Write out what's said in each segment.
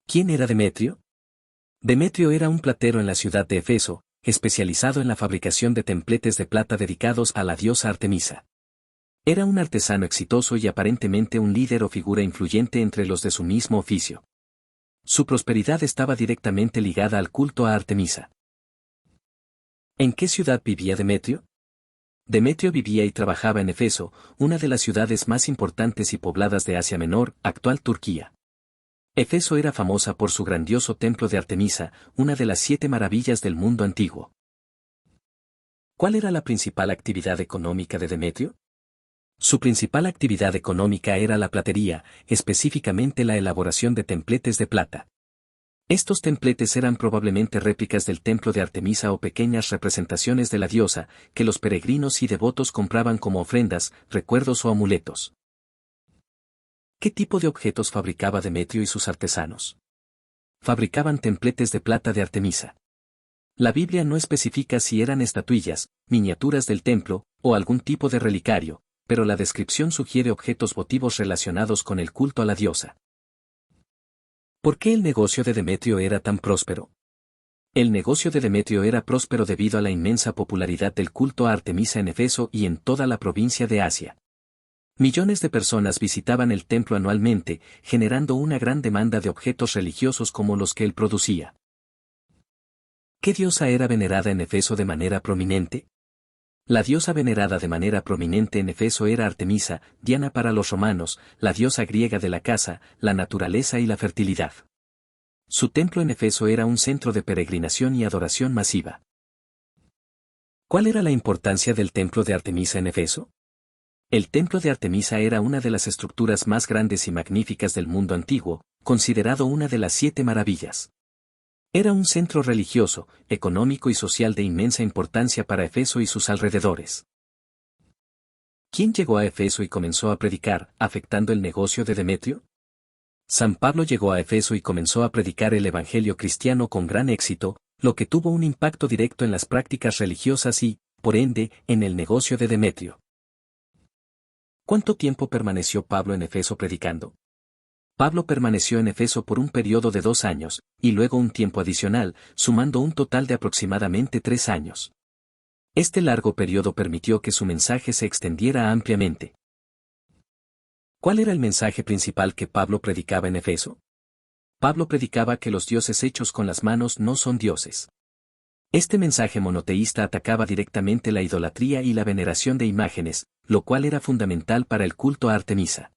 ¿Quién era Demetrio? Demetrio era un platero en la ciudad de Éfeso, especializado en la fabricación de templetes de plata dedicados a la diosa Artemisa. Era un artesano exitoso y aparentemente un líder o figura influyente entre los de su mismo oficio. Su prosperidad estaba directamente ligada al culto a Artemisa. ¿En qué ciudad vivía Demetrio? Demetrio vivía y trabajaba en Éfeso, una de las ciudades más importantes y pobladas de Asia Menor, actual Turquía. Éfeso era famosa por su grandioso templo de Artemisa, una de las 7 maravillas del mundo antiguo. ¿Cuál era la principal actividad económica de Demetrio? Su principal actividad económica era la platería, específicamente la elaboración de templetes de plata. Estos templetes eran probablemente réplicas del templo de Artemisa o pequeñas representaciones de la diosa, que los peregrinos y devotos compraban como ofrendas, recuerdos o amuletos. ¿Qué tipo de objetos fabricaba Demetrio y sus artesanos? Fabricaban templetes de plata de Artemisa. La Biblia no especifica si eran estatuillas, miniaturas del templo, o algún tipo de relicario, pero la descripción sugiere objetos votivos relacionados con el culto a la diosa. ¿Por qué el negocio de Demetrio era tan próspero? El negocio de Demetrio era próspero debido a la inmensa popularidad del culto a Artemisa en Éfeso y en toda la provincia de Asia. Millones de personas visitaban el templo anualmente, generando una gran demanda de objetos religiosos como los que él producía. ¿Qué diosa era venerada en Éfeso de manera prominente? La diosa venerada de manera prominente en Éfeso era Artemisa, Diana para los romanos, la diosa griega de la caza, la naturaleza y la fertilidad. Su templo en Éfeso era un centro de peregrinación y adoración masiva. ¿Cuál era la importancia del templo de Artemisa en Éfeso? El templo de Artemisa era una de las estructuras más grandes y magníficas del mundo antiguo, considerado una de las 7 maravillas. Era un centro religioso, económico y social de inmensa importancia para Éfeso y sus alrededores. ¿Quién llegó a Éfeso y comenzó a predicar, afectando el negocio de Demetrio? San Pablo llegó a Éfeso y comenzó a predicar el evangelio cristiano con gran éxito, lo que tuvo un impacto directo en las prácticas religiosas y, por ende, en el negocio de Demetrio. ¿Cuánto tiempo permaneció Pablo en Éfeso predicando? Pablo permaneció en Éfeso por un periodo de 2 años, y luego un tiempo adicional, sumando un total de aproximadamente 3 años. Este largo periodo permitió que su mensaje se extendiera ampliamente. ¿Cuál era el mensaje principal que Pablo predicaba en Éfeso? Pablo predicaba que los dioses hechos con las manos no son dioses. Este mensaje monoteísta atacaba directamente la idolatría y la veneración de imágenes, lo cual era fundamental para el culto a Artemisa.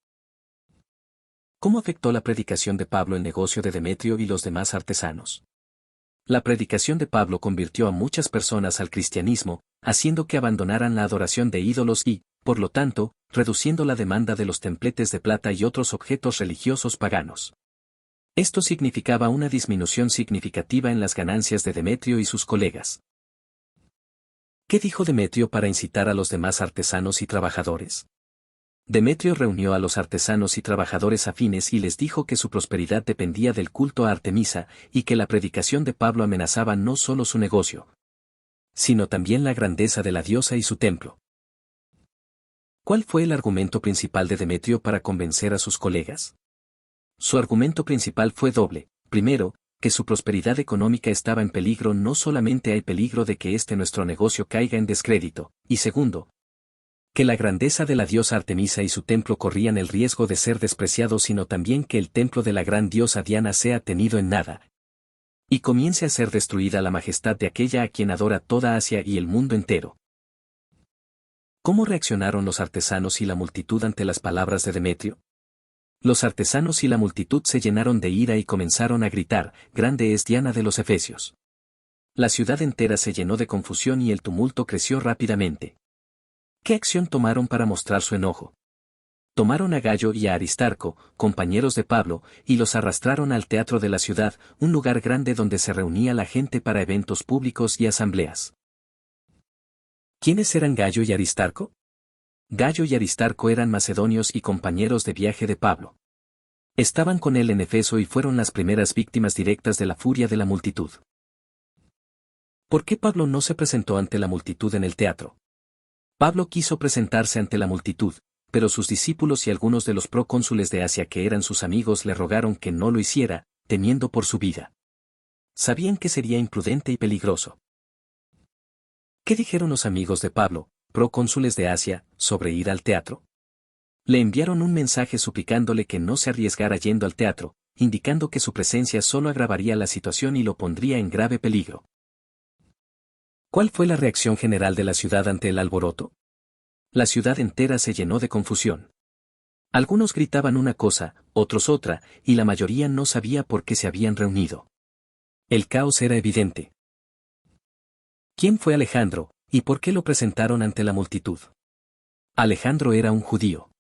¿Cómo afectó la predicación de Pablo el negocio de Demetrio y los demás artesanos? La predicación de Pablo convirtió a muchas personas al cristianismo, haciendo que abandonaran la adoración de ídolos y, por lo tanto, reduciendo la demanda de los templetes de plata y otros objetos religiosos paganos. Esto significaba una disminución significativa en las ganancias de Demetrio y sus colegas. ¿Qué dijo Demetrio para incitar a los demás artesanos y trabajadores? Demetrio reunió a los artesanos y trabajadores afines y les dijo que su prosperidad dependía del culto a Artemisa y que la predicación de Pablo amenazaba no solo su negocio, sino también la grandeza de la diosa y su templo. ¿Cuál fue el argumento principal de Demetrio para convencer a sus colegas? Su argumento principal fue doble. Primero, que su prosperidad económica estaba en peligro. No solamente hay peligro de que nuestro negocio caiga en descrédito, y segundo, que la grandeza de la diosa Artemisa y su templo corrían el riesgo de ser despreciados, sino también que el templo de la gran diosa Diana sea tenido en nada, y comience a ser destruida la majestad de aquella a quien adora toda Asia y el mundo entero. ¿Cómo reaccionaron los artesanos y la multitud ante las palabras de Demetrio? Los artesanos y la multitud se llenaron de ira y comenzaron a gritar: «¡Grande es Diana de los Efesios!». La ciudad entera se llenó de confusión y el tumulto creció rápidamente. ¿Qué acción tomaron para mostrar su enojo? Tomaron a Gayo y a Aristarco, compañeros de Pablo, y los arrastraron al teatro de la ciudad, un lugar grande donde se reunía la gente para eventos públicos y asambleas. ¿Quiénes eran Gayo y Aristarco? Gayo y Aristarco eran macedonios y compañeros de viaje de Pablo. Estaban con él en Éfeso y fueron las primeras víctimas directas de la furia de la multitud. ¿Por qué Pablo no se presentó ante la multitud en el teatro? Pablo quiso presentarse ante la multitud, pero sus discípulos y algunos de los procónsules de Asia que eran sus amigos le rogaron que no lo hiciera, temiendo por su vida. Sabían que sería imprudente y peligroso. ¿Qué dijeron los amigos de Pablo, procónsules de Asia, sobre ir al teatro? Le enviaron un mensaje suplicándole que no se arriesgara yendo al teatro, indicando que su presencia solo agravaría la situación y lo pondría en grave peligro. ¿Cuál fue la reacción general de la ciudad ante el alboroto? La ciudad entera se llenó de confusión. Algunos gritaban una cosa, otros otra, y la mayoría no sabía por qué se habían reunido. El caos era evidente. ¿Quién fue Alejandro, y por qué lo presentaron ante la multitud? Alejandro era un judío.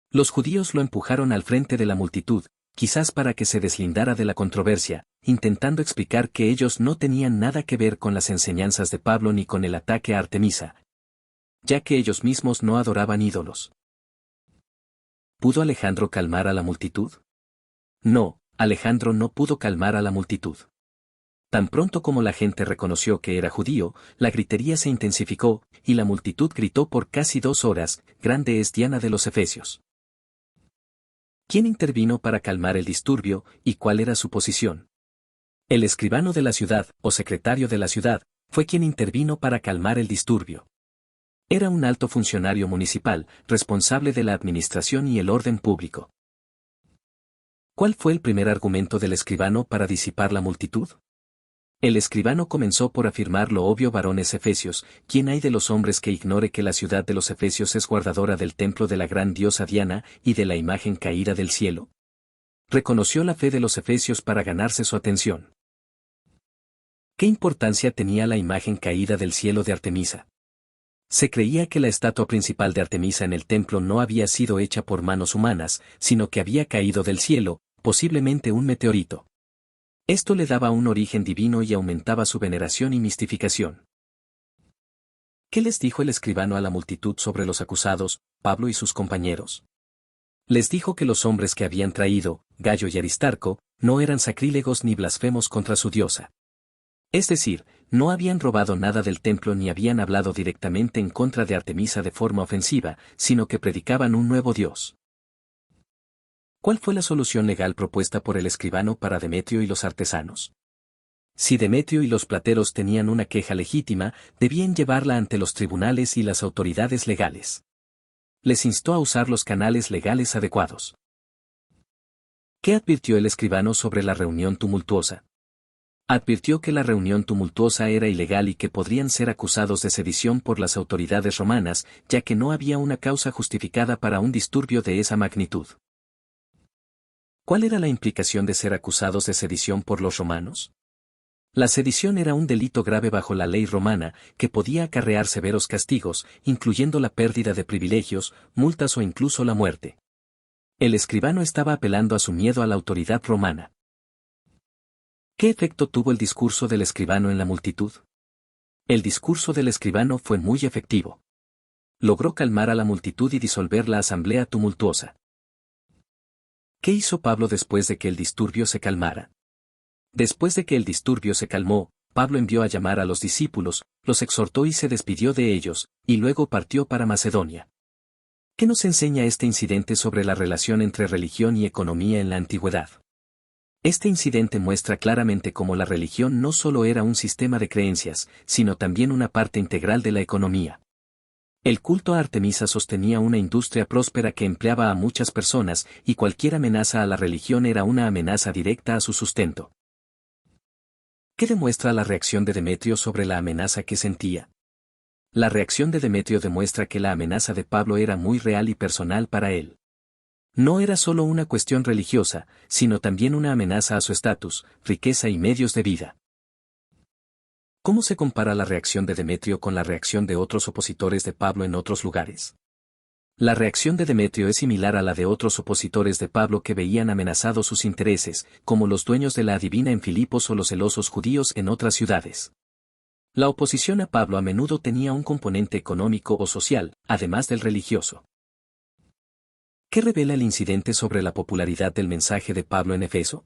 Los judíos lo empujaron al frente de la multitud, quizás para que se deslindara de la controversia, intentando explicar que ellos no tenían nada que ver con las enseñanzas de Pablo ni con el ataque a Artemisa, ya que ellos mismos no adoraban ídolos. ¿Pudo Alejandro calmar a la multitud? No, Alejandro no pudo calmar a la multitud. Tan pronto como la gente reconoció que era judío, la gritería se intensificó, y la multitud gritó por casi 2 horas, «Grande es Diana de los Efesios». ¿Quién intervino para calmar el disturbio, y cuál era su posición? El escribano de la ciudad, o secretario de la ciudad, fue quien intervino para calmar el disturbio. Era un alto funcionario municipal, responsable de la administración y el orden público. ¿Cuál fue el primer argumento del escribano para disipar la multitud? El escribano comenzó por afirmar lo obvio: varones efesios, ¿quién hay de los hombres que ignore que la ciudad de los efesios es guardadora del templo de la gran diosa Diana y de la imagen caída del cielo? Reconoció la fe de los efesios para ganarse su atención. ¿Qué importancia tenía la imagen caída del cielo de Artemisa? Se creía que la estatua principal de Artemisa en el templo no había sido hecha por manos humanas, sino que había caído del cielo, posiblemente un meteorito. Esto le daba un origen divino y aumentaba su veneración y mistificación. ¿Qué les dijo el escribano a la multitud sobre los acusados, Pablo y sus compañeros? Les dijo que los hombres que habían traído, Gayo y Aristarco, no eran sacrílegos ni blasfemos contra su diosa. Es decir, no habían robado nada del templo ni habían hablado directamente en contra de Artemisa de forma ofensiva, sino que predicaban un nuevo dios. ¿Cuál fue la solución legal propuesta por el escribano para Demetrio y los artesanos? Si Demetrio y los plateros tenían una queja legítima, debían llevarla ante los tribunales y las autoridades legales. Les instó a usar los canales legales adecuados. ¿Qué advirtió el escribano sobre la reunión tumultuosa? Advirtió que la reunión tumultuosa era ilegal y que podrían ser acusados de sedición por las autoridades romanas, ya que no había una causa justificada para un disturbio de esa magnitud. ¿Cuál era la implicación de ser acusados de sedición por los romanos? La sedición era un delito grave bajo la ley romana, que podía acarrear severos castigos, incluyendo la pérdida de privilegios, multas o incluso la muerte. El escribano estaba apelando a su miedo a la autoridad romana. ¿Qué efecto tuvo el discurso del escribano en la multitud? El discurso del escribano fue muy efectivo. Logró calmar a la multitud y disolver la asamblea tumultuosa. ¿Qué hizo Pablo después de que el disturbio se calmara? Después de que el disturbio se calmó, Pablo envió a llamar a los discípulos, los exhortó y se despidió de ellos, y luego partió para Macedonia. ¿Qué nos enseña este incidente sobre la relación entre religión y economía en la antigüedad? Este incidente muestra claramente cómo la religión no solo era un sistema de creencias, sino también una parte integral de la economía. El culto a Artemisa sostenía una industria próspera que empleaba a muchas personas, y cualquier amenaza a la religión era una amenaza directa a su sustento. ¿Qué demuestra la reacción de Demetrio sobre la amenaza que sentía? La reacción de Demetrio demuestra que la amenaza de Pablo era muy real y personal para él. No era solo una cuestión religiosa, sino también una amenaza a su estatus, riqueza y medios de vida. ¿Cómo se compara la reacción de Demetrio con la reacción de otros opositores de Pablo en otros lugares? La reacción de Demetrio es similar a la de otros opositores de Pablo que veían amenazados sus intereses, como los dueños de la adivina en Filipos o los celosos judíos en otras ciudades. La oposición a Pablo a menudo tenía un componente económico o social, además del religioso. ¿Qué revela el incidente sobre la popularidad del mensaje de Pablo en Efeso?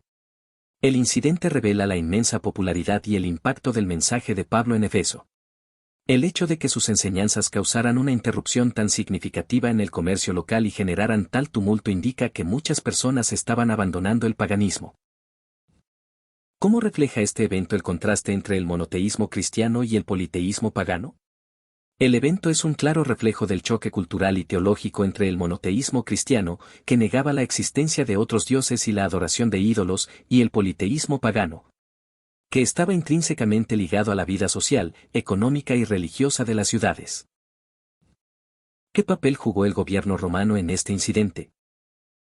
El incidente revela la inmensa popularidad y el impacto del mensaje de Pablo en Efeso. El hecho de que sus enseñanzas causaran una interrupción tan significativa en el comercio local y generaran tal tumulto indica que muchas personas estaban abandonando el paganismo. ¿Cómo refleja este evento el contraste entre el monoteísmo cristiano y el politeísmo pagano? El evento es un claro reflejo del choque cultural y teológico entre el monoteísmo cristiano, que negaba la existencia de otros dioses y la adoración de ídolos, y el politeísmo pagano, que estaba intrínsecamente ligado a la vida social, económica y religiosa de las ciudades. ¿Qué papel jugó el gobierno romano en este incidente?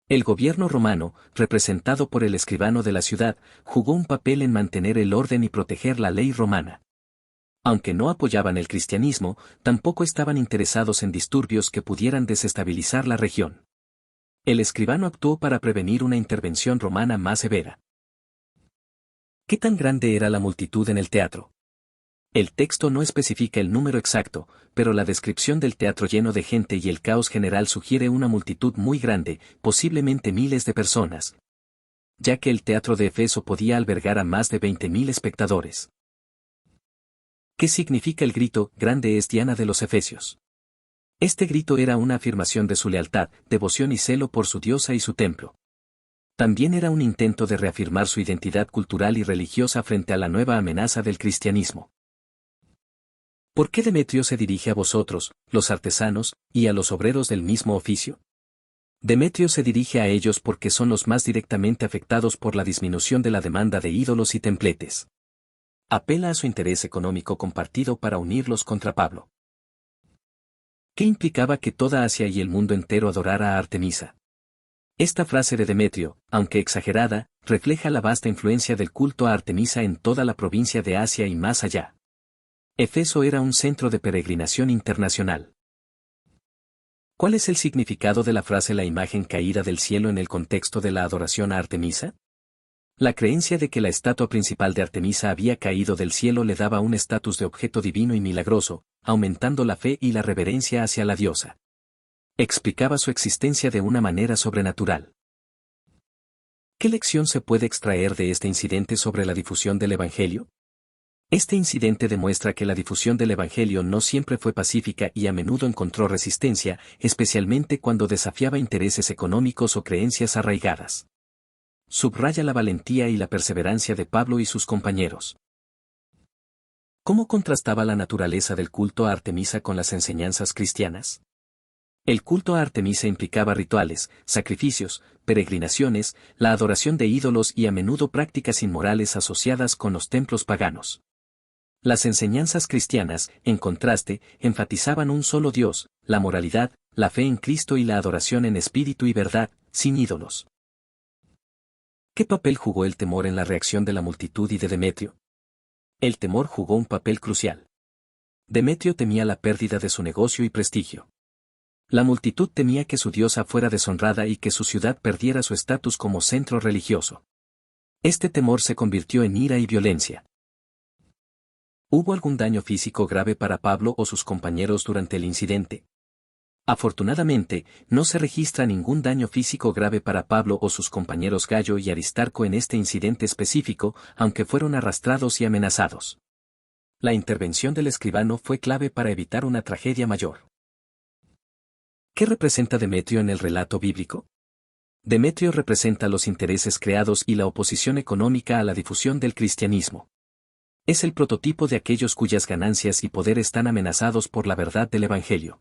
El gobierno romano, representado por el escribano de la ciudad, jugó un papel en mantener el orden y proteger la ley romana. Aunque no apoyaban el cristianismo, tampoco estaban interesados en disturbios que pudieran desestabilizar la región. El escribano actuó para prevenir una intervención romana más severa. ¿Qué tan grande era la multitud en el teatro? El texto no especifica el número exacto, pero la descripción del teatro lleno de gente y el caos general sugiere una multitud muy grande, posiblemente miles de personas, ya que el teatro de Éfeso podía albergar a más de 20.000 espectadores. ¿Qué significa el grito, grande es Diana de los Efesios? Este grito era una afirmación de su lealtad, devoción y celo por su diosa y su templo. También era un intento de reafirmar su identidad cultural y religiosa frente a la nueva amenaza del cristianismo. ¿Por qué Demetrio se dirige a vosotros, los artesanos, y a los obreros del mismo oficio? Demetrio se dirige a ellos porque son los más directamente afectados por la disminución de la demanda de ídolos y templetes. Apela a su interés económico compartido para unirlos contra Pablo. ¿Qué implicaba que toda Asia y el mundo entero adorara a Artemisa? Esta frase de Demetrio, aunque exagerada, refleja la vasta influencia del culto a Artemisa en toda la provincia de Asia y más allá. Éfeso era un centro de peregrinación internacional. ¿Cuál es el significado de la frase la imagen caída del cielo en el contexto de la adoración a Artemisa? La creencia de que la estatua principal de Artemisa había caído del cielo le daba un estatus de objeto divino y milagroso, aumentando la fe y la reverencia hacia la diosa. Explicaba su existencia de una manera sobrenatural. ¿Qué lección se puede extraer de este incidente sobre la difusión del Evangelio? Este incidente demuestra que la difusión del Evangelio no siempre fue pacífica y a menudo encontró resistencia, especialmente cuando desafiaba intereses económicos o creencias arraigadas. Subraya la valentía y la perseverancia de Pablo y sus compañeros. ¿Cómo contrastaba la naturaleza del culto a Artemisa con las enseñanzas cristianas? El culto a Artemisa implicaba rituales, sacrificios, peregrinaciones, la adoración de ídolos y a menudo prácticas inmorales asociadas con los templos paganos. Las enseñanzas cristianas, en contraste, enfatizaban un solo Dios, la moralidad, la fe en Cristo y la adoración en espíritu y verdad, sin ídolos. ¿Qué papel jugó el temor en la reacción de la multitud y de Demetrio? El temor jugó un papel crucial. Demetrio temía la pérdida de su negocio y prestigio. La multitud temía que su diosa fuera deshonrada y que su ciudad perdiera su estatus como centro religioso. Este temor se convirtió en ira y violencia. ¿Hubo algún daño físico grave para Pablo o sus compañeros durante el incidente? Afortunadamente, no se registra ningún daño físico grave para Pablo o sus compañeros Gayo y Aristarco en este incidente específico, aunque fueron arrastrados y amenazados. La intervención del escribano fue clave para evitar una tragedia mayor. ¿Qué representa Demetrio en el relato bíblico? Demetrio representa los intereses creados y la oposición económica a la difusión del cristianismo. Es el prototipo de aquellos cuyas ganancias y poder están amenazados por la verdad del Evangelio.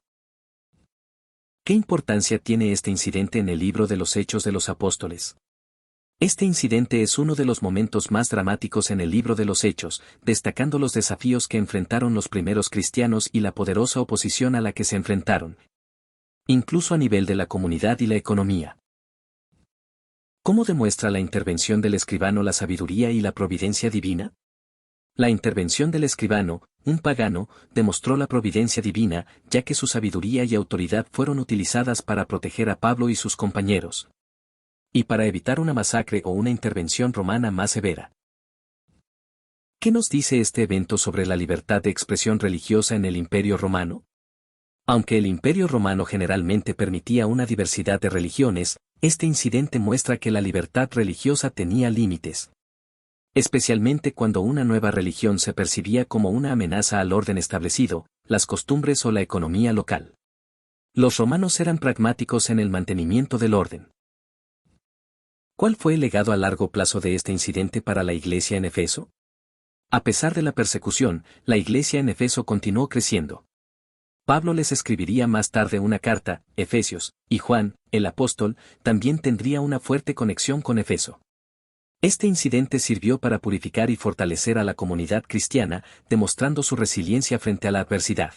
¿Qué importancia tiene este incidente en el libro de los Hechos de los Apóstoles? Este incidente es uno de los momentos más dramáticos en el libro de los Hechos, destacando los desafíos que enfrentaron los primeros cristianos y la poderosa oposición a la que se enfrentaron, incluso a nivel de la comunidad y la economía. ¿Cómo demuestra la intervención del escribano la sabiduría y la providencia divina? La intervención del escribano, un pagano, demostró la providencia divina, ya que su sabiduría y autoridad fueron utilizadas para proteger a Pablo y sus compañeros, y para evitar una masacre o una intervención romana más severa. ¿Qué nos dice este evento sobre la libertad de expresión religiosa en el Imperio Romano? Aunque el Imperio Romano generalmente permitía una diversidad de religiones, este incidente muestra que la libertad religiosa tenía límites. Especialmente cuando una nueva religión se percibía como una amenaza al orden establecido, las costumbres o la economía local. Los romanos eran pragmáticos en el mantenimiento del orden. ¿Cuál fue el legado a largo plazo de este incidente para la iglesia en Efeso? A pesar de la persecución, la iglesia en Efeso continuó creciendo. Pablo les escribiría más tarde una carta, Efesios, y Juan, el apóstol, también tendría una fuerte conexión con Efeso. Este incidente sirvió para purificar y fortalecer a la comunidad cristiana, demostrando su resiliencia frente a la adversidad.